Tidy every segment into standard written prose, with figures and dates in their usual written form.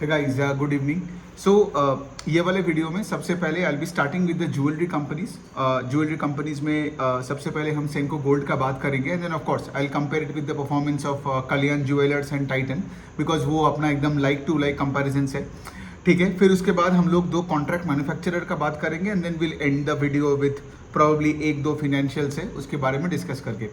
Hey guys, good evening. So ये वाले video में सबसे पहले I be starting with the jewellery companies. Jewellery companies में सबसे पहले हम सेंको गोल्ड का बात करेंगे and then of course I will compare it with the performance of Kalyan jewellers and Titan because वो अपना एकदम लाइक टू लाइक कंपैरिजन है. ठीक है, फिर उसके बाद हम लोग दो कॉन्ट्रैक्ट मैन्युफैक्चरर का बात करेंगे and then will end the video with probably एक दो फिनेंशियल्स है उसके बारे में डिस्कस करके.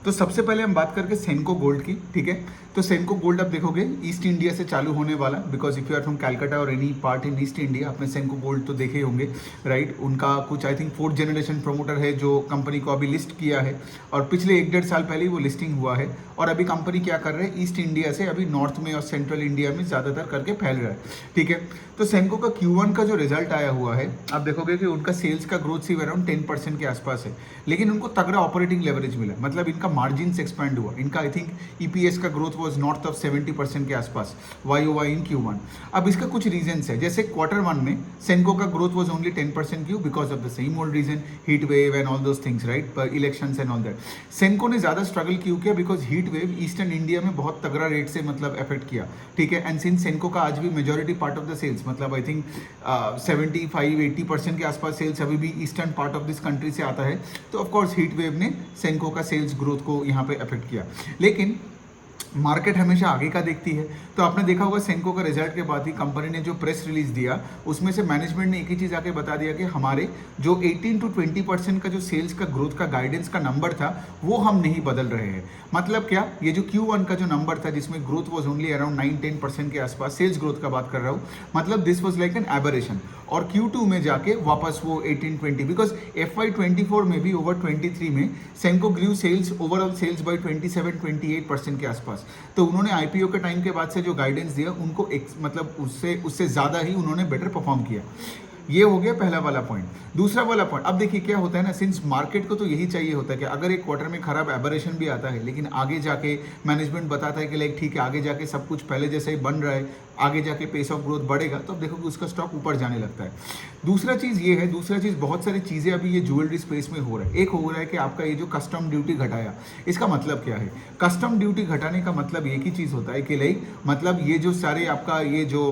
तो सबसे पहले हम बात करके सेंको गोल्ड की. ठीक है, तो सेंको गोल्ड आप देखोगे ईस्ट इंडिया से चालू होने वाला, because if you are from Calcutta और any part in east India आपने सेंको गोल्ड तो देखे होंगे, राइट. उनका कुछ I think 4th generation promoter है जो कंपनी को अभी लिस्ट किया है और पिछले 1-1.5 साल पहले ही वो लिस्टिंग हुआ है. और अभी कंपनी क्या कर रहे हैं, ईस्ट इंडिया से अभी नॉर्थ में और सेंट्रल इंडिया में ज़्यादातर करके फैल रहा है. ठीक है, तो सेंको का Q1 का जो रिजल्ट आया हुआ है आप देखोगे कि उनका सेल्स का ग्रोथ सिर्फ अराउंड 10% के आसपास है, लेकिन उनको तगड़ा ऑपरेटिंग लेवरेज मिला, मतलब इनका मार्जिन एक्सपैंड हुआ. इनका आई थिंक EPS का ग्रोथ वॉज नॉर्थ ऑफ 70% के आसपास YOY इन Q1. अब इसका कुछ रीजंस है, जैसे Q1 में सेंको का ग्रोथ वॉज ओनली 10% क्यों, because of the same old reason, heat wave and all those things, right, elections and all that. Senco ने ज़्यादा स्ट्रगल क्यों किया, because heat wave eastern India में बहुत तगड़ा रेट से मतलब अफेक्ट किया. ठीक है, एंड सिंस सेंको का आज भी majority part of the sales मतलब आई थिंक 75-80% के आसपास सेल्स अभी भी eastern part of this country से आता है, तो ऑफकोर्स हीट वेव ने सेंको का सेल्स ग्रोथ को यहाँ पे अफेक्ट किया. लेकिन मार्केट हमेशा आगे का देखती है, तो आपने देखा होगा सेंको का रिजल्ट के बाद ही कंपनी ने जो प्रेस रिलीज दिया उसमें से मैनेजमेंट ने एक ही चीज़ आके बता दिया कि हमारे जो 18-20% का जो सेल्स का ग्रोथ का गाइडेंस का नंबर था वो हम नहीं बदल रहे हैं. मतलब क्या, ये जो Q1 का जो नंबर था जिसमें ग्रोथ वॉज ओनली अराउंड 9-10% के आसपास, सेल्स ग्रोथ का बात कर रहा हूँ, मतलब this was like an aberration. और Q2 में जाके वापस वो 18-20, बिकॉज FY24 में भी ओवर 23 में सेंको ग्रू सेल्स ओवरऑल सेल्स बाई 27-28% के आसपास. तो उन्होंने IPO के टाइम के बाद से जो गाइडेंस दिया उनको मतलब उससे ज़्यादा ही उन्होंने बेटर परफॉर्म किया. ये हो गया पहला वाला पॉइंट. दूसरा वाला पॉइंट, अब देखिए क्या होता है ना, सिंस मार्केट को तो यही चाहिए होता है कि अगर एक क्वार्टर में खराब एबरेशन भी आता है लेकिन आगे जाके मैनेजमेंट बताता है कि लाइक ठीक है आगे जाके सब कुछ पहले जैसे ही बन रहा है, आगे जाके पेस ऑफ ग्रोथ बढ़ेगा, तो अब देखो कि उसका स्टॉक ऊपर जाने लगता है. दूसरा चीज़ ये है, दूसरा चीज़ बहुत सारी चीज़ें अभी ये ज्वेलरी स्पेस में हो रहा है. एक हो रहा है कि आपका ये जो कस्टम ड्यूटी घटाया, इसका मतलब क्या है, कस्टम ड्यूटी घटाने का मतलब एक ही चीज़ होता है कि लाइक मतलब ये जो सारे आपका ये जो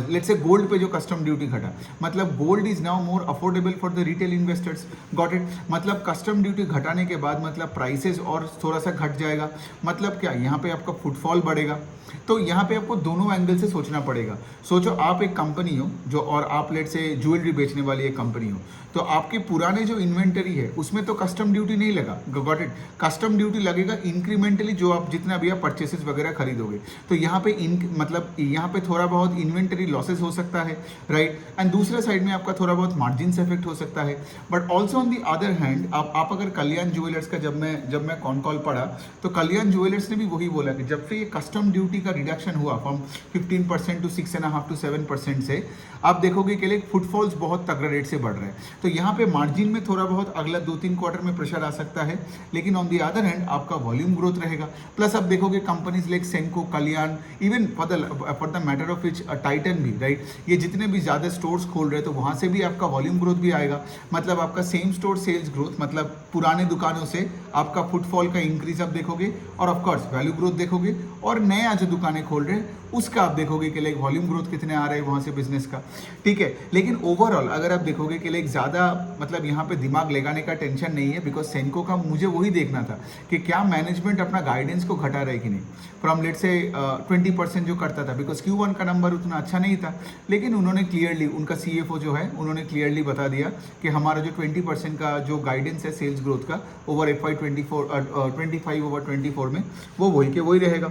लेट्स से गोल्ड पे जो कस्टम ड्यूटी घटा, मतलब gold is now more affordable for the retail investors. Got it, मतलब कस्टम ड्यूटी घटाने के बाद मतलब प्राइसेस और थोड़ा सा घट जाएगा, मतलब क्या, यहाँ पे आपका फुटफॉल बढ़ेगा. तो यहाँ पे आपको दोनों एंगल से सोचना पड़ेगा. सोचो आप एक कंपनी हो जो, और आप लेट से ज्वेलरी बेचने वाली एक कंपनी हो, तो आपके पुराने जो इन्वेंटरी है उसमें तो कस्टम ड्यूटी नहीं लगा. गॉट इट, कस्टम ड्यूटी लगेगा इंक्रीमेंटली जो आप जितना भी आप परचेसेस वगैरह खरीदोगे. तो यहाँ पे मतलब यहाँ पे थोड़ा बहुत इन्वेंटरी लॉसेस हो सकता है, राइट. एंड दूसरे साइड में आपका थोड़ा बहुत मार्जिन से इफेक्ट हो सकता है. But also on the other hand आप अगर कल्याण ज्वेलर्स का जब मैं कॉन कॉल पढ़ा तो कल्याण ज्वेलर्स ने भी वही बोला कि जब से ये कस्टम ड्यूटी का रिडक्शन हुआ फ्रॉम 15% to 6.5 to 7% से, आप देखोगे कि लाइक फुटफॉल्स बहुत तगड़ा रेट से बढ़ रहे हैं. तो यहाँ पे मार्जिन में थोड़ा बहुत अगला 2-3 क्वार्टर में प्रेशर आ सकता है, लेकिन ऑन दी अदर हैंड आपका वॉल्यूम ग्रोथ रहेगा. प्लस आप देखोगे companies like Senco, Kalyan, even for the matter of which Titan भी, राइट, ये जितने भी ज़्यादा स्टोर्स खोल रहे हैं तो वहाँ से भी आपका वॉल्यूम ग्रोथ भी आएगा. मतलब आपका सेम स्टोर सेल्स ग्रोथ, मतलब पुराने दुकानों से आपका फुटफॉल का इंक्रीज आप देखोगे और ऑफकोर्स वैल्यू ग्रोथ देखोगे, और नया जो दुकानें खोल रहे हैं उसका आप देखोगे कि लाइक वॉल्यूम ग्रोथ कितने आ रहे हैं वहाँ से बिजनेस का. ठीक है, लेकिन ओवरऑल अगर आप देखोगे कि लाइक ज़्यादा मतलब यहाँ पे दिमाग लगाने का टेंशन नहीं है, बिकॉज सेंको का मुझे वही देखना था कि क्या मैनेजमेंट अपना गाइडेंस को घटा रहा है कि नहीं. फ्रॉम लेट से 20% जो करता था, बिकॉज Q1 का नंबर उतना अच्छा नहीं था, लेकिन उन्होंने क्लियरली, उनका CFO जो है उन्होंने क्लियरली बता दिया कि हमारा जो 20% का जो गाइडेंस है सेल्स ग्रोथ का ओवर FY25 ओवर 24 में वो वही के वही रहेगा.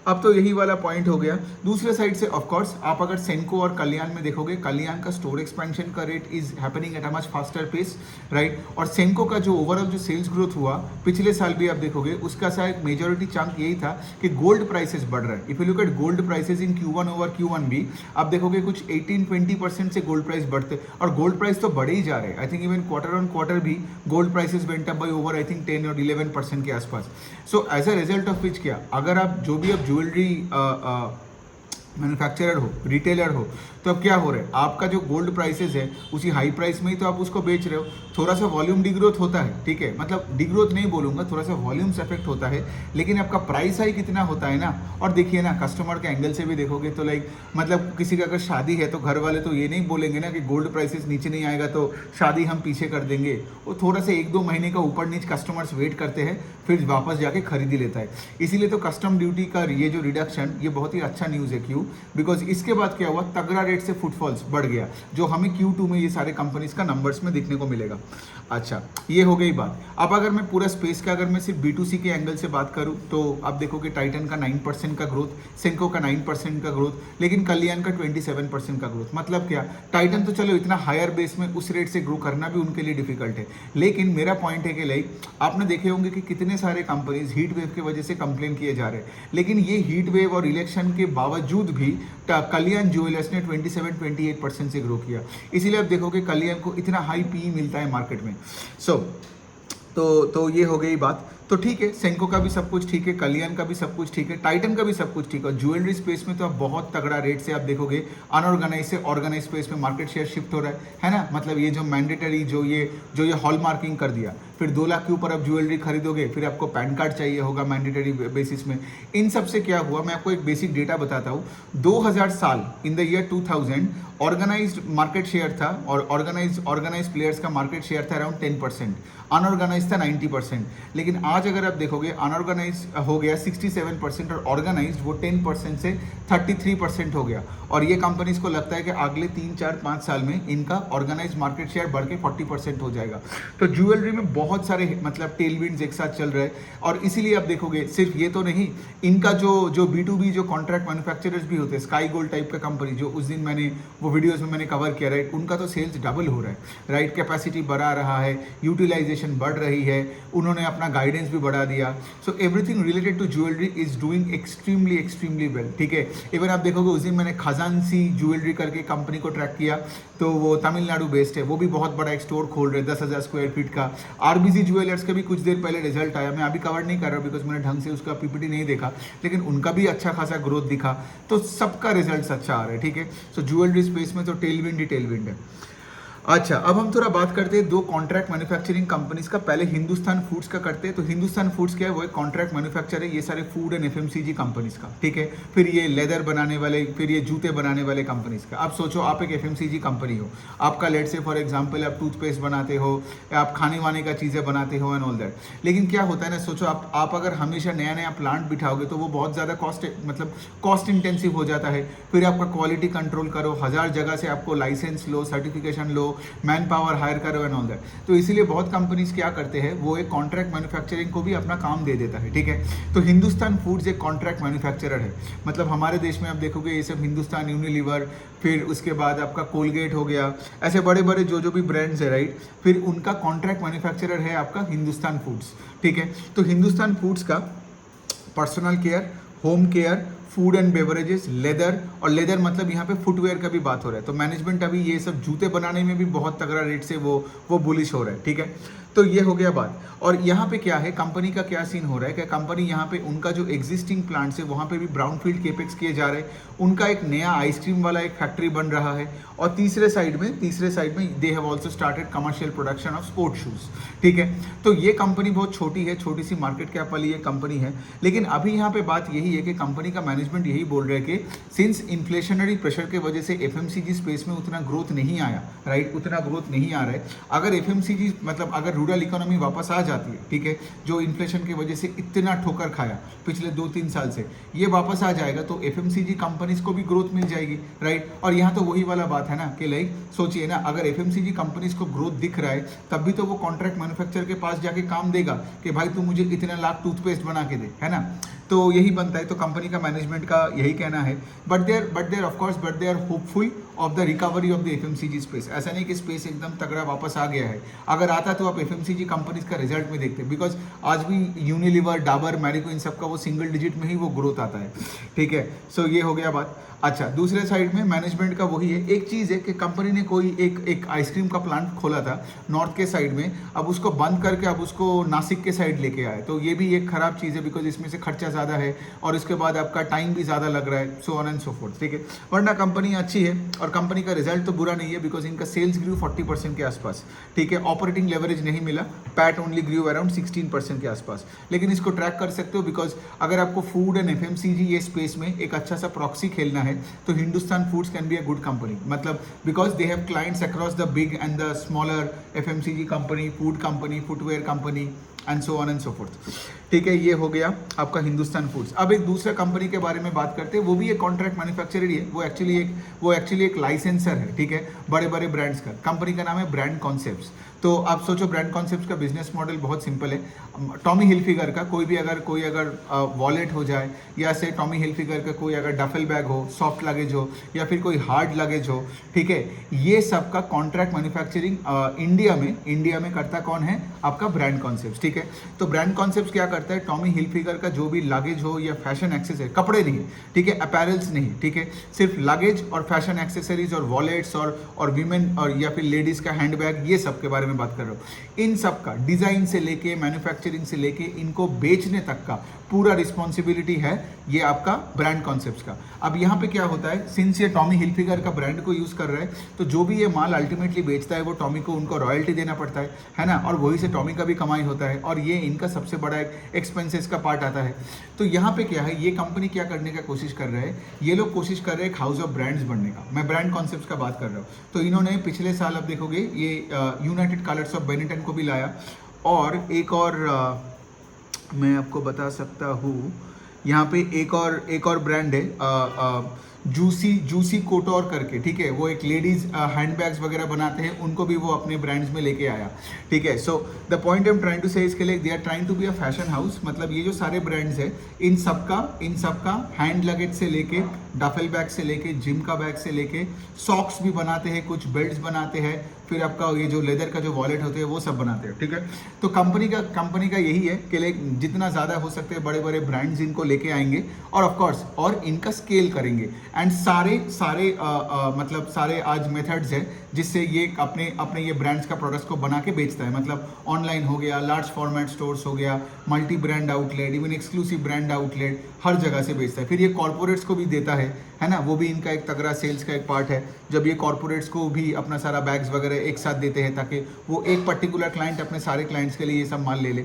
अब तो यही वाला पॉइंट हो गया. दूसरे साइड से ऑफ कोर्स आप अगर सेंको और कल्याण में देखोगे, कल्याण का स्टोर एक्सपेंशन का rate is happening at a much faster pace, right. और सेंको का जो ओवरऑल जो सेल्स ग्रोथ हुआ पिछले साल भी आप देखोगे उसका शायद मेजोरिटी चंक यही था कि गोल्ड प्राइसेस बढ़ रहा है. If you look at gold prices in Q1 over Q1 भी आप देखोगे कुछ 18-20% से गोल्ड प्राइस बढ़ते, और गोल्ड प्राइस तो बढ़े ही जा रहे हैं. I think even quarter on quarter भी gold prices went up by over I think 10 और 11% के आसपास. So as a result of which क्या, अगर आप जो भी आप ज्वेलरी मैन्युफैक्चरर हो, रिटेलर हो, तो अब क्या हो रहा है, आपका जो गोल्ड प्राइसेस है उसी हाई प्राइस में ही तो आप उसको बेच रहे हो। थोड़ा सा वॉल्यूम डिग्रोथ होता है, ठीक है, मतलब डिग्रोथ नहीं बोलूँगा, थोड़ा सा वॉल्यूम्स इफेक्ट होता है, लेकिन आपका प्राइस हाई कितना होता है ना। और देखिए ना, कस्टमर के एंगल से भी देखोगे तो लाइक मतलब किसी का अगर शादी है तो घर वाले तो ये नहीं बोलेंगे ना कि गोल्ड प्राइसेस नीचे नहीं आएगा तो शादी हम पीछे कर देंगे। वो थोड़ा सा 1-2 महीने का ऊपर नीचे कस्टमर्स वेट करते हैं, फिर वापस जाके खरीदी लेता है। इसीलिए तो कस्टम ड्यूटी का ये जो रिडक्शन, ये बहुत ही अच्छा न्यूज़ है। क्यों? बिकॉज इसके बाद क्या हुआ, तगड़ा रेट से फुटफॉल्स बढ़ गया, जो हमें Q2 में ये सारे कंपनीज का नंबर्स में देखने को मिलेगा। अच्छा, ये हो गई बात। अब अगर मैं पूरा स्पेस का, अगर मैं सिर्फ B2C के एंगल से बात करूं तो आप देखोगे टाइटन का 9% का ग्रोथ, सेंको का 9% का ग्रोथ, लेकिन कल्याण का 27% का ग्रोथ। मतलब क्या, टाइटन तो चलो इतना हायर बेस में उस रेट से ग्रो करना भी उनके लिए डिफिकल्ट है, लेकिन मेरा पॉइंट है कि लाइक आपने देखे होंगे कि कितने सारे कंपनीज हीट वेव की वजह से कंप्लेन किए जा रहे हैं, लेकिन ये हीट वेव और इलेक्शन के बावजूद भी कल्याण ज्वेलर्स ने 27-28% से ग्रो किया। इसीलिए आप देखोगे कल्याण को इतना हाई पी मिलता है मार्केट में। तो ये हो गई बात। तो ठीक है, सेंको का भी सब कुछ ठीक है, कल्याण का भी सब कुछ ठीक है, टाइटन का भी सब कुछ ठीक है। ज्वेलरी स्पेस में तो अब बहुत तगड़ा रेट से आप देखोगे अनऑर्गेनाइज से ऑर्गेनाइज स्पेस में मार्केट शेयर शिफ्ट हो रहा है ना। मतलब ये जो मैंडेटरी जो ये हॉल मार्किंग कर दिया, फिर 2 लाख के ऊपर आप ज्वेलरी खरीदोगे, फिर आपको पैन कार्ड चाहिए होगा मैंडेटरी बेसिस में। इन सब से क्या हुआ, मैं आपको एक बेसिक डेटा बताता हूँ। 2000 साल, in the year 2000, organised market share था और ऑर्गेनाइज प्लेयर्स का मार्केट शेयर था अराउंड 10%, अनऑर्गेनाइज था 90%। लेकिन आज अगर आप देखोगे अनऑर्गेनाइज हो गया 67% और ऑर्गेनाइज वो 10% से 33% हो गया। और ये कंपनीज को लगता है कि अगले 3, 4, 5 साल में इनका ऑर्गेनाइज मार्केट शेयर बढ़ के 40% हो जाएगा। तो ज्वेलरी में बहुत सारे मतलब टेलविंड्स एक साथ चल रहे हैं। और इसीलिए आप देखोगे सिर्फ ये तो नहीं, इनका जो B2B जो कॉन्ट्रैक्ट मैन्युफैक्चरर्स भी होते हैं, स्काई गोल्ड टाइप का कंपनी जो उस दिन मैंने वो वीडियोस में मैंने कवर किया, राइट, उनका तो सेल्स डबल हो रहा है, राइट, कैपेसिटी बढ़ा रहा है, यूटिलाइजेशन बढ़ रही है, उन्होंने अपना गाइडेंस भी बढ़ा दिया। So everything related to jewellery is doing extremely well, ठीक है। इवन आप देखोगे उस दिन मैंने खजानसी ज्वेलरी करके कंपनी को ट्रैक किया, तो वो तमिलनाडु बेस्ड है, वो भी बहुत बड़ा एक स्टोर खोल रहे हैं 10,000 स्क्वायर फीट का। RBC ज्वेलर्स का भी कुछ देर पहले रिजल्ट आया, मैं अभी कवर नहीं कर रहा बिकॉज मैंने ढंग से उसका PPT नहीं देखा, लेकिन उनका भी अच्छा खासा ग्रोथ दिखा। तो सबका रिजल्ट अच्छा आ रहा है, ठीक है। सो ज्वेलरी स्पेस में तो टेलविंड ही टेलविंड है। अच्छा, अब हम थोड़ा बात करते हैं 2 कॉन्ट्रैक्ट मैन्युफैक्चरिंग कंपनीज का। पहले हिंदुस्तान फूड्स का करते हैं। तो हिंदुस्तान फूड्स क्या है, वो एक कॉन्ट्रैक्ट मैन्युफैक्चर है ये सारे फूड एंड FMCG कंपनीज का, ठीक है। फिर ये लेदर बनाने वाले, फिर ये जूते बनाने वाले कंपनीज का। आप सोचो आप एक FMCG कंपनी हो, आपका लेट से फॉर एग्जाम्पल आप टूथपेस्ट बनाते हो, आप खाने वाने का चीज़ें बनाते हो एंड ऑल दैट। लेकिन क्या होता है ना, सोचो आप अगर हमेशा नया प्लांट बिठाओगे तो वो बहुत ज़्यादा कॉस्ट इंटेंसिव हो जाता है। फिर आपका क्वालिटी कंट्रोल करो, 1000 जगह से आपको लाइसेंस लो, सर्टिफिकेशन लो, मैन पावर हायर करो एंड ऑल दैट। तो इसीलिए बहुत कंपनीज क्या करते हैं, वो एक कॉन्ट्रैक्ट मैन्युफैक्चरिंग को भी अपना काम दे देता है, ठीक है। तो हिंदुस्तान फूड्स एक कॉन्ट्रैक्ट मैन्युफैक्चरर है। मतलब हमारे देश में आप देखोगे ये सब हिंदुस्तान यूनिलीवर, फिर उसके बाद आपका कोलगेट हो गया, ऐसे बड़े बड़े जो भी ब्रांड्स है, राइट, फिर उनका कॉन्ट्रैक्ट मैन्युफैक्चरर है आपका हिंदुस्तान फूड्स, ठीक है। तो हिंदुस्तान फूड्स का personal care, home care, food and beverages, leather, और लेदर मतलब यहाँ पे फुटवेयर का भी बात हो रहा है। तो मैनेजमेंट अभी ये सब जूते बनाने में भी बहुत तगड़ा रेट से वो बुलिश हो रहा है, ठीक है। तो ये हो गया बात। और यहाँ पे क्या है, कंपनी का क्या सीन हो रहा है कि कंपनी यहाँ पे उनका जो एग्जिस्टिंग प्लांट्स है वहाँ पे भी ब्राउनफील्ड केपेक्स किए जा रहे हैं। उनका एक नया आइसक्रीम वाला एक फैक्ट्री बन रहा है, और तीसरे साइड में they have also started commercial production of sports shoes, ठीक है। तो ये कंपनी बहुत छोटी है, छोटी सी मार्केट कैप वाली ये कंपनी है। लेकिन अभी यहाँ पे बात यही है कि कंपनी का मैनेजमेंट यही बोल रहा है कि सिंस इन्फ्लेशनरी प्रेशर के वजह से FMCG स्पेस में उतना ग्रोथ नहीं आया, राइट, उतना ग्रोथ नहीं आ रहा है। अगर FMCG मतलब अगर रूरल इकोनॉमी वापस आ जाती है, ठीक है, जो इन्फ्लेशन की वजह से इतना ठोकर खाया पिछले 2-3 साल से, ये वापस आ जाएगा तो FMCG कंपनीज को भी ग्रोथ मिल जाएगी, राइट। और यहाँ तो वही वाला बात है ना कि लाइक सोचिए ना, अगर FMCG कंपनीज को ग्रोथ दिख रहा है तब भी तो वो कॉन्ट्रैक्ट मैन्युफैक्चरर के पास जाके काम देगा कि भाई तू मुझे इतना लाख टूथपेस्ट बना के दे, है ना। तो यही बनता है। तो कंपनी का मैनेजमेंट का यही कहना है, but they are hopeful of the recovery of the FMCG space. ऐसा नहीं कि स्पेस एकदम तगड़ा वापस आ गया है, अगर आता तो आप FMCG कंपनीज का रिजल्ट में देखते, बिकॉज आज भी यूनिलीवर, डाबर, मैरिको, इन सब का वो सिंगल डिजिट में ही वो ग्रोथ आता है, ठीक है। सो ये हो गया बात। अच्छा, दूसरे साइड में मैनेजमेंट का वही है। एक चीज़ है कि कंपनी ने कोई एक आइसक्रीम का प्लांट खोला था नॉर्थ के साइड में, अब उसको बंद करके अब उसको नासिक के साइड लेके आए, तो ये भी एक खराब चीज़ है, बिकॉज इसमें से खर्चा ज़्यादा है और इसके बाद आपका टाइम भी ज़्यादा लग रहा है, सो ऑन एंड सो फोर्थ, ठीक है। वरना कंपनी अच्छी है और कंपनी का रिजल्ट तो बुरा नहीं है, बिकॉज इनका सेल्स ग्रू 40% के आसपास, ठीक है। ऑपरेटिंग लेवरेज नहीं मिला, पैट ओनली ग्रू अराउंड 16% के आसपास, लेकिन इसको ट्रैक कर सकते हो, बिकॉज अगर आपको फूड एंड FMCG ये स्पेस में एक अच्छा सा प्रॉक्सी खेलना है तो Hindustan foods can be a good company, मतलब because they have clients across the big and the smaller FMCG company, food company, footwear company and so on and so forth, ठीक है। ये हो गया आपका हिंदुस्तान फूड्स। अब एक दूसरा कंपनी के बारे में बात करते हैं, वो भी एक कॉन्ट्रैक्ट मैन्युफैक्चरर ही है, वो एक्चुअली एक लाइसेंसर है, ठीक है, बड़े बड़े ब्रांड्स का। कंपनी का नाम है ब्रांड कॉन्सेप्ट्स। तो आप सोचो ब्रांड कॉन्सेप्ट्स का बिजनेस मॉडल बहुत सिंपल है। टॉमी हिलफिगर का कोई अगर वॉलेट हो जाए, या से टॉमी हिलफिगर का कोई अगर डफल बैग हो, सॉफ्ट लगेज हो, या फिर कोई हार्ड लगेज हो, ठीक है, ये सब का कॉन्ट्रैक्ट मैन्युफैक्चरिंग इंडिया में करता कौन है? आपका ब्रांड कॉन्सेप्ट्स, ठीक है। तो ब्रांड कॉन्सेप्ट्स क्या करता है? टॉमी हिलफिगर का जो भी लगेज हो या फैशन एक्सेसरी, कपड़े नहीं, ठीक है, अपैरल्स नहीं, ठीक है, सिर्फ लगेज और फैशन एक्सेसरीज और वॉलेट्स और वीमेन और या फिर लेडीज का हैंडबैग, ये सब के बारे में बात कर रहा हूँ। इन सब का डिजाइन से लेके मैन्युफैक्चरिंग से लेके इनको बेचने तक का पूरा रिस्पॉन्सिबिलिटी है ये आपका ब्रांड कॉन्सेप्ट्स का। अब यहाँ पे क्या होता है, सिंस ये टॉमी हिलफिगर का ब्रांड को यूज कर रहा है, तो जो भी ये माल अल्टीमेटली बेचता है वो टॉमी को उनको रॉयल्टी देना पड़ता है ना, और वही से टॉमी का भी कमाई होता है, और ये इनका सबसे बड़ा एक एक्सपेंसेस का पार्ट आता है। तो यहाँ पे क्या है, ये कंपनी क्या करने का कोशिश कर रहे हैं, ये लोग कोशिश कर रहे हैं एक हाउस ऑफ ब्रांड्स बनने का। मैं ब्रांड कॉन्सेप्ट्स का बात कर रहा हूँ। तो इन्होंने पिछले साल, अब देखोगे, ये यूनाइटेड कलर्स ऑफ बेनेटन को भी लाया, और एक और मैं आपको बता सकता हूँ, यहाँ पे एक और ब्रांड है जूसी कोटोर करके, ठीक है, वो एक लेडीज हैंडबैग्स वगैरह बनाते हैं, उनको भी वो अपने ब्रांड्स में लेके आया, ठीक है। So the point I am trying to say इसके लिए, they are trying to be a fashion house, मतलब ये जो सारे ब्रांड्स है इन सबका हैंड लगेज से लेके, डफल बैग से लेके, जिम का बैग से लेके, सॉक्स भी बनाते हैं, कुछ बेल्ट्स बनाते हैं, फिर आपका ये जो लेदर का जो वॉलेट होते हैं वो सब बनाते हैं, ठीक है। तो कंपनी का यही है कि जितना ज़्यादा हो सकते हैं बड़े बड़े ब्रांड्स इनको लेके आएंगे, और ऑफ कोर्स और इनका स्केल करेंगे, एंड सारे सारे आज मेथड्स हैं जिससे ये अपने ये ब्रांड्स का प्रोडक्ट्स को बना के बेचता है, मतलब ऑनलाइन हो गया, लार्ज फॉर्मेट स्टोर्स हो गया, multi brand outlet, even exclusive brand outlet, हर जगह से बेचता है। फिर ये कॉर्पोरेट्स को भी देता है ना, वो भी इनका एक तगड़ा सेल्स का एक पार्ट है, जब ये कॉर्पोरेट्स को भी अपना सारा बैग्स वगैरह एक साथ देते हैं ताकि वो एक पर्टिकुलर क्लाइंट अपने सारे क्लाइंट्स के लिए ये सब माल ले ले,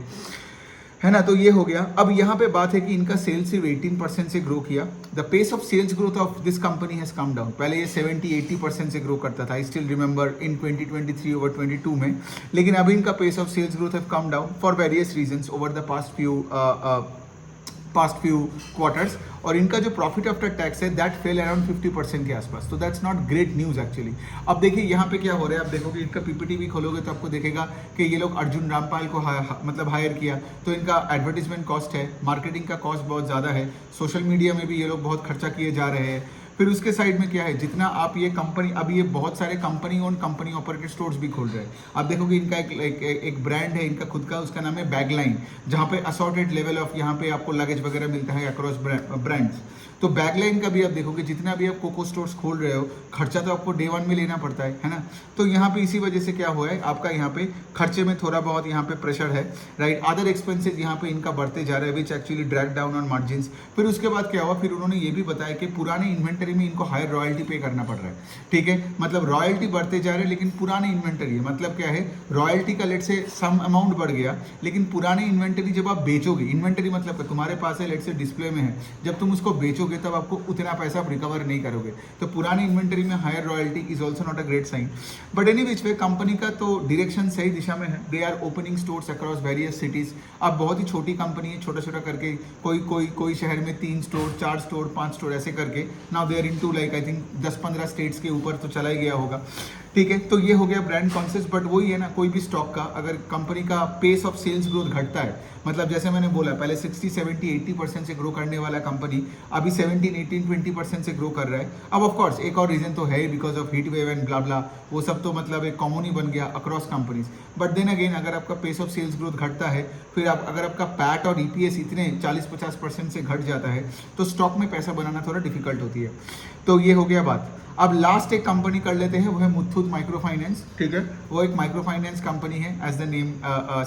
है ना। तो ये हो गया। अब यहाँ पे बात है कि इनका सेल्स सिर्फ 18% से ग्रो किया। The pace of sales growth of this company has come down. पहले ये 70-80% से ग्रो करता था, I still remember in 2023 over 22 में, लेकिन अभी इनका pace of sales growth have come down for various reasons over the past few quarters, और इनका जो प्रॉफिट आफ्टर टैक्स है दैट फेल अराउंड 50% के आसपास। तो that's not great news actually. अब देखिए यहाँ पे क्या हो रहा है, आप देखोगे इनका PPT भी खोलोगे तो आपको देखेगा कि ये लोग अर्जुन रामपाल को मतलब हायर किया, तो इनका एडवर्टीजमेंट कॉस्ट है, मार्केटिंग का कॉस्ट बहुत ज़्यादा है, सोशल मीडिया में भी ये लोग बहुत खर्चा किए जा रहे हैं। फिर उसके साइड में क्या है, जितना आप ये कंपनी, अब ये बहुत सारे company own company operated stores भी खोल रहे हैं। आप देखोगे इनका एक ब्रांड है इनका खुद का, उसका नाम है बैगलाइन, जहाँ पे असॉर्टेड लेवल ऑफ यहाँ पे आपको लगेज वगैरह मिलता है अक्रॉस ब्रांड्स। तो बैगलाइन का भी आप देखोगे, जितना भी आप कोको स्टोर्स खोल रहे हो, खर्चा तो आपको डे 1 में लेना पड़ता है ना। तो यहाँ पे इसी वजह से क्या हुआ है, आपका यहाँ पे खर्चे में थोड़ा बहुत यहाँ पे प्रेशर है, राइट। अदर एक्सपेंसेस यहाँ पे इनका बढ़ते जा रहा है, which actually drag down on margins. फिर उसके बाद क्या हुआ, फिर उन्होंने ये भी बताया कि पुराने इन्वेंटरी में इनको हायर रॉयल्टी पे करना पड़ रहा है, ठीक है। मतलब रॉयल्टी बढ़ते जा रहे हैं, लेकिन पुराने इन्वेंटरी है, मतलब क्या है, रॉयल्टी का लेट से सम अमाउंट बढ़ गया, लेकिन पुराने इन्वेंटरी जब आप बेचोगे, इन्वेंटरी मतलब तुम्हारे पास है, लेट से डिस्प्ले में है, जब तुम उसको बेचोगे तब आपको उतना पैसा आप रिकवर नहीं करोगे। तो पुरानी इन्वेंटरी में higher royalty is also not a great sign. But any which way company का तो डायरेक्शन सही दिशा में है। They are opening stores across various cities. अब बहुत ही छोटी कंपनी है, छोटा छोटा करके कोई शहर में 3 स्टोर, 4 स्टोर, 5 स्टोर ऐसे करके now they are into like I think 10-15 states के ऊपर तो चला ही गया होगा, ठीक है, तो ये हो गया ब्रांड कॉन्सेप्ट। बट वही है ना, कोई भी स्टॉक का अगर कंपनी का पेस ऑफ सेल्स ग्रोथ घटता है, मतलब जैसे मैंने बोला पहले 60, 70, 80% से ग्रो करने वाला कंपनी अभी 17, 18, 20% से ग्रो कर रहा है। अब ऑफ कोर्स एक और रीजन तो है because of heat wave and blah blah, वो सब तो मतलब एक कॉमन ही बन गया across companies. But then again अगर आपका पेस ऑफ सेल्स ग्रोथ घटता है, फिर अगर आपका पैट और ईपीएस इतने 40-50% से घट जाता है, तो स्टॉक में पैसा बनाना थोड़ा डिफिकल्ट होती है। तो ये हो गया बात। अब लास्ट एक कंपनी कर लेते हैं, वो है मुथूट माइक्रो फाइनेंस। ठीक है, वो एक माइक्रो फाइनेंस कंपनी है as the name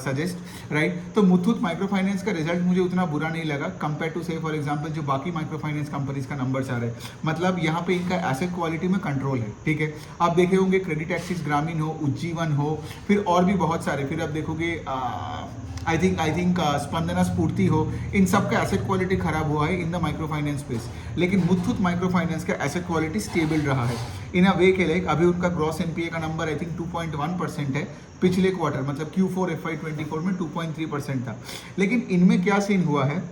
suggest, right. तो मुथूट माइक्रो फाइनेंस का रिजल्ट मुझे उतना बुरा नहीं लगा compare to say for example जो बाकी माइक्रो फाइनेंस कंपनीज का नंबर्स आ रहे हैं। मतलब यहाँ पे इनका एसेट क्वालिटी में कंट्रोल है। ठीक है, आप देखे होंगे क्रेडिट एक्सिस ग्रामीण हो, उज्जीवन हो, फिर और भी बहुत सारे, फिर आप देखोगे आई थिंक स्पंदना स्फूर्ति हो, इन सब का एसेट क्वालिटी खराब हुआ है in the micro finance space. लेकिन मुथूट माइक्रो फाइनेंस का एसेट क्वालिटी स्टेबल रहा है इन अ वे के लिए। अभी उनका ग्रॉस एनपीए का नंबर आई थिंक 2.1% है। पिछले क्वार्टर मतलब Q4 FY24 में 2.3% था। लेकिन इनमें क्या सीन हुआ है,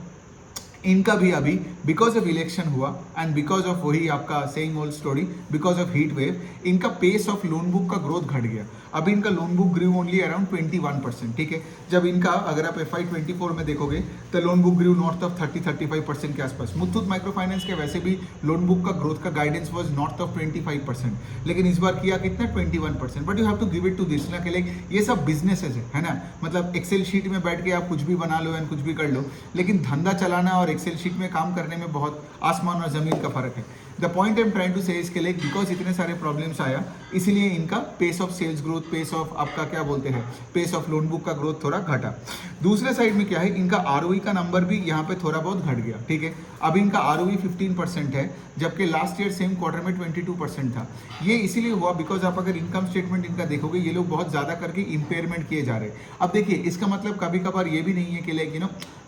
इनका भी अभी बिकॉज ऑफ इलेक्शन हुआ एंड बिकॉज ऑफ वही आपका same old story, because of heat wave, इनका पेस ऑफ लोन बुक का ग्रोथ घट गया। अभी इनका लोन बुक ग्रू ओनली अराउंड 21%। ठीक है, जब इनका अगर आप FY24 में देखोगे तो loan book grew north of 30-35% के आसपास। मुथूट माइक्रो फाइनेंस के वैसे भी लोन बुक का ग्रोथ का गाइडेंस वाज नॉर्थ ऑफ 25%, लेकिन इस बार किया कितना 21%। But you have to give it to this ना कि लाइक ये सब बिजनेसेस है ना, मतलब एक्सेल शीट में बैठ के आप कुछ भी बना लो एंड कुछ भी कर लो, लेकिन धंधा चलाना और एक्सेल शीट में काम करने में बहुत आसमान और जमीन का फर्क है। The point I am trying to say इसके लिए बिकॉज इतने सारे प्रॉब्लम्स आया, इसीलिए इनका pace of sales growth, pace of आपका क्या बोलते हैं, पेस ऑफ लोन बुक का ग्रोथ थोड़ा घटा। दूसरे साइड में क्या है, इनका आरओई का नंबर भी यहाँ पे थोड़ा बहुत घट गया। ठीक है, अब इनका आरओई 15% है, जबकि लास्ट ईयर सेम क्वार्टर में 22% था। ये इसीलिए हुआ बिकॉज आप अगर इनकम स्टेटमेंट इनका देखोगे, ये लोग बहुत ज़्यादा करके इम्पेयरमेंट किए जा रहे हैं। अब देखिए इसका मतलब कभी कभार ये भी नहीं है कि लाइक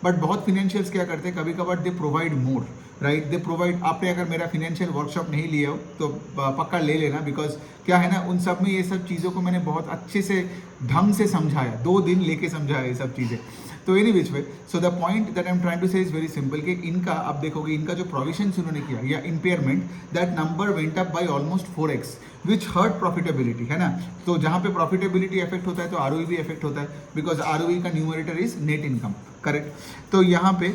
बट बहुत फिनेंशियल्स क्या करते हैं, कभी कभार they provide more, right, they provide. आपने अगर मेरा फिनेंशियल वर्कशॉप नहीं लिया हो तो पक्का ले लेना, बिकॉज क्या है ना, उन सब में ये सब चीज़ों को मैंने बहुत अच्छे से ढंग से समझाया, 2 दिन लेके समझाया ये सब चीज़ें। तो any which way, so the point that I am trying to say is very simple कि इनका आप देखोगे इनका जो प्रोविजन उन्होंने किया या impairment, that number went up by almost 4x which hurt profitability, है ना। तो जहाँ पे प्रॉफिटेबिलिटी इफेक्ट होता है तो आरओई भी इफेक्ट होता है, बिकॉज आरओई का numerator is net income, correct. तो यहाँ पे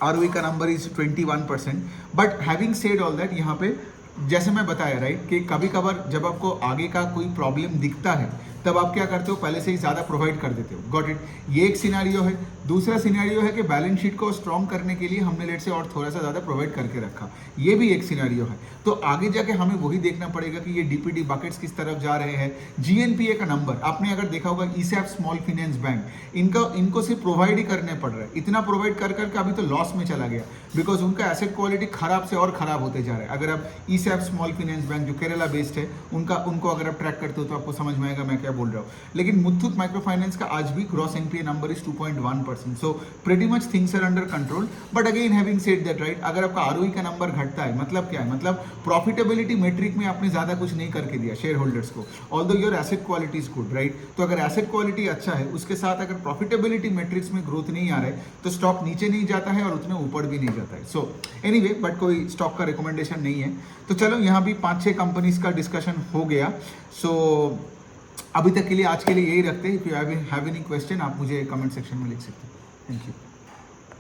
आरओई का number is 21%। But having said all that, यहाँ पे जैसे मैं बताया राइट कि कभी कभार जब आपको आगे का कोई प्रॉब्लम दिखता है तब आप क्या करते हो, पहले से ही ज़्यादा प्रोवाइड कर देते हो। गॉट इट, ये एक सिनेरियो है। दूसरा सिनेरियो है कि बैलेंस शीट को स्ट्रॉन्ग करने के लिए हमने लेट से और थोड़ा सा ज़्यादा प्रोवाइड करके रखा, ये भी एक सिनेरियो है। तो आगे जाके हमें वही देखना पड़ेगा कि ये डीपीडी बकेट्स किस तरफ जा रहे हैं। जीएनपीए का नंबर आपने अगर देखा होगा, ईसैप स्मॉल फाइनेंस बैंक, इनको सिर्फ प्रोवाइड ही करने पड़ रहा है। इतना प्रोवाइड कर करके अभी तो लॉस में चला गया, बिकॉज उनका एसेट क्वालिटी खराब से और खराब होते जा रहा है। अगर आप ईसैप स्मॉल फाइनेंस बैंक जो केरला बेस्ड है उनको अगर आप ट्रैक करते हो तो आपको समझ में आएगा मैं क्या बोल रहा हूँ। लेकिन मुथूट माइक्रो फाइनेंस का आज भी gross NPA number is 2.1%, so pretty much things are under control. But again having said that right, अगर आपका आरओई का नंबर घटता है मतलब क्या है, मतलब प्रॉफिटेबिलिटी मेट्रिक में आपने ज्यादा कुछ नहीं करके दिया शेयर होल्डर्स को, although your asset quality is good, right. तो अगर एसेट क्वालिटी अच्छा है, उसके साथ अगर प्रॉफिटेबिलिटी मेट्रिक्स में ग्रोथ नहीं आ रहा है, तो स्टॉक नीचे नहीं जाता है और उतने ऊपर भी नहीं जाता है। सो एनीवे, बट कोई स्टॉक का रिकमेंडेशन नहीं है। तो चलो यहाँ भी 5-6 कंपनीज का डिस्कशन हो गया। सो अभी तक के लिए आज के लिए यही रखते हैं। If you have any question आप मुझे कमेंट सेक्शन में लिख सकते हैं। Thank you.